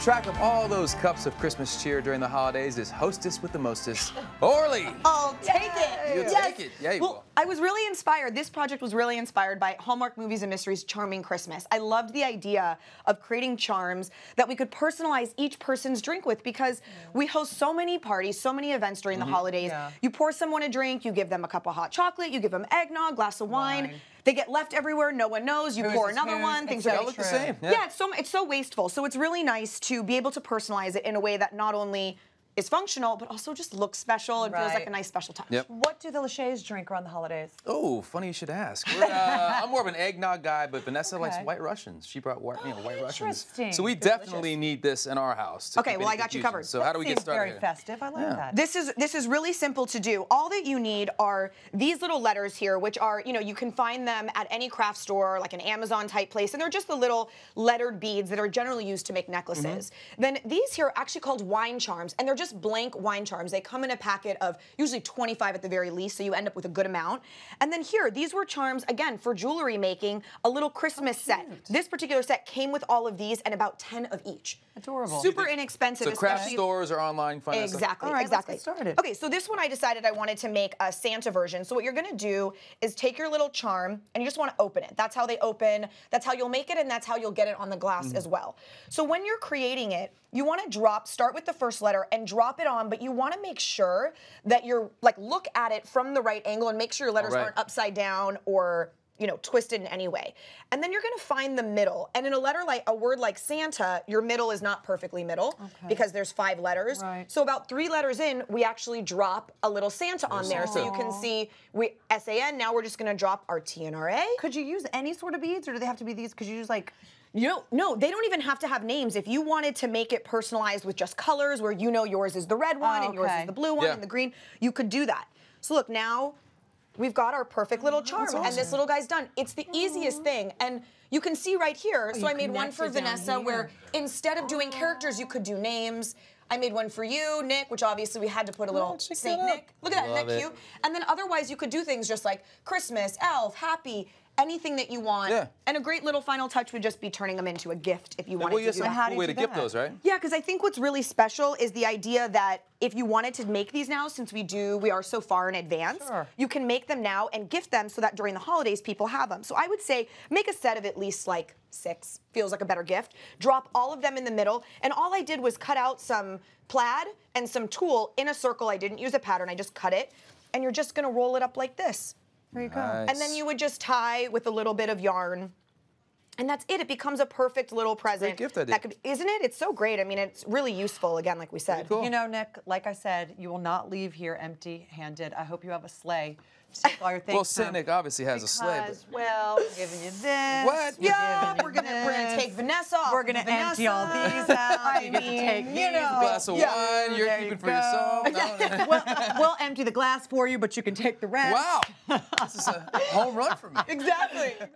track of all those cups of Christmas cheer during the holidays is hostess with the mostest, Orly. I'll take it. You'll take it. Yeah, you will. I was really inspired. This project was really inspired by Hallmark Movies and Mysteries' Charming Christmas. I loved the idea of creating charms that we could personalize each person's drink with, because we host so many parties, so many events during the holidays. Yeah. You pour someone a drink, you give them a cup of hot chocolate, you give them eggnog, glass of wine. They get left everywhere, no one knows. You pour another one, things are look the same. Yeah, it's so wasteful. So it's really nice to be able to personalize it in a way that not only is functional, but also just looks special and feels like a nice special touch. Yep. What do the Lachey's drink around the holidays? Oh, funny you should ask. I'm more of an eggnog guy, but Vanessa likes White Russians. She brought White Russians. So we definitely need this in our house. Okay, well, I got you covered. So how do we get started? Very festive. I like that. This is really simple to do. All that you need are these little letters here, which are, you can find them at any craft store, like an Amazon type place, and they're just the little lettered beads that are generally used to make necklaces. Then these here are actually called wine charms, and they're just blank wine charms. They come in a packet of usually 25 at the very least, so you end up with a good amount. And then here, these were charms, again, for jewelry making, a little Christmas set. This particular set came with all of these and about 10 of each. Adorable. Super inexpensive. So craft stores or online finance. Exactly, All right, exactly. let's get started. Okay, so this one I decided I wanted to make a Santa version. So what you're gonna do is take your little charm and you just wanna open it. That's how they open, that's how you'll make it, and that's how you'll get it on the glass as well. So when you're creating it, you wanna start with the first letter and drop it on, but you wanna make sure that you're, look at it from the right angle and make sure your letters aren't upside down or twisted in any way. And then you're gonna find the middle. And in a word like Santa, your middle is not perfectly middle because there's 5 letters. Right. So about 3 letters in, we actually drop a little Santa on there. So you can see S-A-N, now we're just gonna drop our T and our A. Could you use any sort of beads, or do they have to be these? Could you use No, they don't even have to have names. If you wanted to make it personalized with just colors, where yours is the red one and yours is the blue one and the green, you could do that. So look, now we've got our perfect little charm, and this little guy's done. It's the easiest thing, and you can see right here, so I made one for Vanessa where instead of doing characters, you could do names. I made one for you, Nick, which obviously we had to put a little Saint Nick. Look at that, isn't that cute? And then otherwise you could do things just like Christmas, elf, happy, anything that you want. Yeah. And a great little final touch would just be turning them into a gift if you wanted to do that. Well, cool way to gift those, right? Yeah, because I think what's really special is the idea that if you wanted to make these now, since we are so far in advance, you can make them now and gift them so that during the holidays people have them. So I would say make a set of at least 6. Feels like a better gift. Drop all of them in the middle, and all I did was cut out some plaid and some tulle in a circle. I didn't use a pattern, I just cut it, and you're just gonna roll it up like this. There you go. Nice. And then you would just tie with a little bit of yarn. And that's it. It becomes a perfect little present. Great gift idea. Isn't it? It's so great. I mean, it's really useful, again, like we said. Cool. You know, Nick, like I said, you will not leave here empty-handed. I hope you have a sleigh to take all your things. Well, Saint Nick obviously has a sleigh. Well, we're giving you this. What? Yeah, we're gonna take Vanessa off. We're gonna empty all these out. You get to take these. A glass of wine you're keeping for yourself. No. We'll empty the glass for you, but you can take the rest. Wow, this is a home run for me. Exactly.